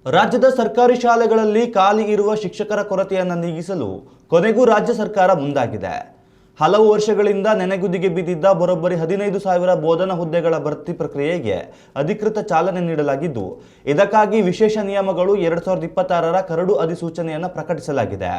ರಾಜ್ಯದ ಸರ್ಕಾರಿ ಶಾಲೆಗಳಲ್ಲಿ ಖಾಲಿ ಇರುವ ಶಿಕ್ಷಕರ ಕೊರತೆಯನ್ನು ನೀಗಿಸಲು ಕೊನೆಗೂ ರಾಜ್ಯ ಸರ್ಕಾರ ಮುಂದಾಗಿದೆ. ಹಲವು ವರ್ಷಗಳಿಂದ ನೆನೆಗುದಿಗೆ ಬಿದ್ದಿದ್ದ ಬರೋಬ್ಬರಿ 15,000 ಬೋಧನಾ ಹುದ್ದೆಗಳ ಭರ್ತಿ ಪ್ರಕ್ರಿಯೆಗೆ ಅಧಿಕೃತ ಚಾಲನೆ ನೀಡಲಾಗಿದ್ದು, ಇದಕ್ಕಾಗಿ ವಿಶೇಷ ನಿಯಮಗಳು 2026ರ ಕರಡು ಅಧಿಸೂಚನೆಯನ್ನು ಪ್ರಕಟಿಸಲಾಗಿದೆ.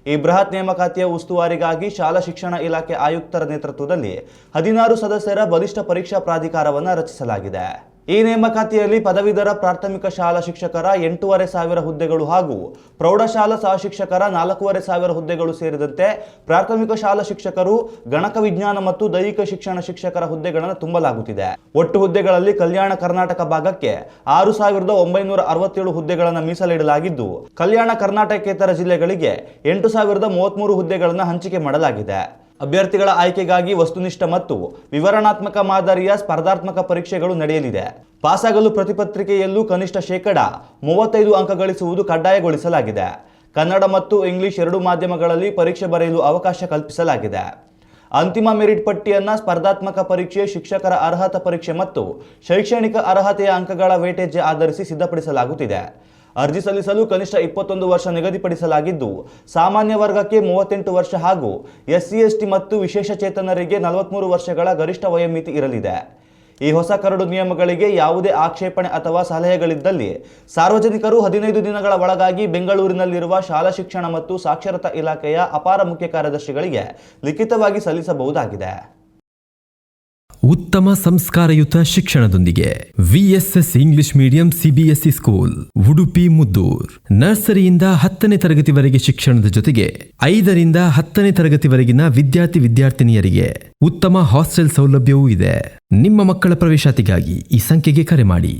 ಈ ಬೃಹತ್ ನೇಮಕಾತಿಯ ಉಸ್ತುವಾರಿಗಾಗಿ ಶಾಲಾ ಶಿಕ್ಷಣ ಇಲಾಖೆ ಆಯುಕ್ತರ ನೇತೃತ್ವದಲ್ಲಿ 16 ಸದಸ್ಯರ ಬಲಿಷ್ಠ ಪರೀಕ್ಷಾ ಪ್ರಾಧಿಕಾರವನ್ನು ರಚಿಸಲಾಗಿದೆ. ಈ ನೇಮಕಾತಿಯಲ್ಲಿ ಪದವೀಧರ ಪ್ರಾಥಮಿಕ ಶಾಲಾ ಶಿಕ್ಷಕರ 8,500 ಹುದ್ದೆಗಳು ಹಾಗೂ ಪ್ರೌಢಶಾಲಾ ಸಹಶಿಕ್ಷಕರ 4,500 ಹುದ್ದೆಗಳು ಸೇರಿದಂತೆ ಪ್ರಾಥಮಿಕ ಶಾಲಾ ಶಿಕ್ಷಕರು, ಗಣಕ ವಿಜ್ಞಾನ ಮತ್ತು ದೈಹಿಕ ಶಿಕ್ಷಣ ಶಿಕ್ಷಕರ ಹುದ್ದೆಗಳನ್ನು ತುಂಬಲಾಗುತ್ತಿದೆ. ಒಟ್ಟು ಹುದ್ದೆಗಳಲ್ಲಿ ಕಲ್ಯಾಣ ಕರ್ನಾಟಕ ಭಾಗಕ್ಕೆ 6,967 ಹುದ್ದೆಗಳನ್ನು ಮೀಸಲಿಡಲಾಗಿದ್ದು, ಕಲ್ಯಾಣ ಕರ್ನಾಟಕೇತರ ಜಿಲ್ಲೆಗಳಿಗೆ 8,033 ಹುದ್ದೆಗಳನ್ನು ಹಂಚಿಕೆ ಮಾಡಲಾಗಿದೆ. ಅಭ್ಯರ್ಥಿಗಳ ಆಯ್ಕೆಗಾಗಿ ವಸ್ತುನಿಷ್ಠ ಮತ್ತು ವಿವರಣಾತ್ಮಕ ಮಾದರಿಯ ಸ್ಪರ್ಧಾತ್ಮಕ ಪರೀಕ್ಷೆಗಳು ನಡೆಯಲಿದೆ. ಪಾಸಾಗಲು ಪ್ರತಿಪತ್ರಿಕೆಯಲ್ಲೂ ಕನಿಷ್ಠ 35% ಅಂಕ ಗಳಿಸುವುದು ಕಡ್ಡಾಯಗೊಳಿಸಲಾಗಿದೆ. ಕನ್ನಡ ಮತ್ತು ಇಂಗ್ಲಿಷ್ ಎರಡೂ ಮಾಧ್ಯಮಗಳಲ್ಲಿ ಪರೀಕ್ಷೆ ಬರೆಯಲು ಅವಕಾಶ ಕಲ್ಪಿಸಲಾಗಿದೆ. ಅಂತಿಮ ಮೆರಿಟ್ ಪಟ್ಟಿಯನ್ನು ಸ್ಪರ್ಧಾತ್ಮಕ ಪರೀಕ್ಷೆ, ಶಿಕ್ಷಕರ ಅರ್ಹತಾ ಪರೀಕ್ಷೆ ಮತ್ತು ಶೈಕ್ಷಣಿಕ ಅರ್ಹತೆಯ ಅಂಕಗಳ ವೇಟೇಜ್ ಆಧರಿಸಿ ಸಿದ್ಧಪಡಿಸಲಾಗುತ್ತಿದೆ. ಅರ್ಜಿ ಸಲ್ಲಿಸಲು ಕನಿಷ್ಠ 21 ವರ್ಷ ನಿಗದಿಪಡಿಸಲಾಗಿದ್ದು, ಸಾಮಾನ್ಯ ವರ್ಗಕ್ಕೆ 38 ವರ್ಷ ಹಾಗೂ SC/ST ಮತ್ತು ವಿಶೇಷಚೇತನರಿಗೆ 43 ವರ್ಷಗಳ ಗರಿಷ್ಠ ವಯೋಮಿತಿ ಇರಲಿದೆ. ಈ ಹೊಸ ಕರಡು ನಿಯಮಗಳಿಗೆ ಯಾವುದೇ ಆಕ್ಷೇಪಣೆ ಅಥವಾ ಸಲಹೆಗಳಿದ್ದಲ್ಲಿ ಸಾರ್ವಜನಿಕರು 15 ದಿನಗಳ ಒಳಗಾಗಿ ಬೆಂಗಳೂರಿನಲ್ಲಿರುವ ಶಾಲಾ ಶಿಕ್ಷಣ ಮತ್ತು ಸಾಕ್ಷರತಾ ಇಲಾಖೆಯ ಅಪರ ಮುಖ್ಯ ಕಾರ್ಯದರ್ಶಿಗಳಿಗೆ ಲಿಖಿತವಾಗಿ ಸಲ್ಲಿಸಬಹುದಾಗಿದೆ. ಉತ್ತಮ ಸಂಸ್ಕಾರಯುತ ಶಿಕ್ಷಣದೊಂದಿಗೆ VSS English medium CBSE school, Udupi Muddur. ನರ್ಸರಿಯಿಂದ 10ನೇ ತರಗತಿವರೆಗೆ ಶಿಕ್ಷಣದ ಜೊತೆಗೆ 5ರಿಂದ 10ನೇ ತರಗತಿವರೆಗಿನ ವಿದ್ಯಾರ್ಥಿನಿಯರಿಗೆ ಉತ್ತಮ ಹಾಸ್ಟೆಲ್ ಸೌಲಭ್ಯವೂ ಇದೆ. ನಿಮ್ಮ ಮಕ್ಕಳ ಪ್ರವೇಶಾತಿಗಾಗಿ ಈ ಸಂಖ್ಯೆಗೆ ಕರೆ ಮಾಡಿ.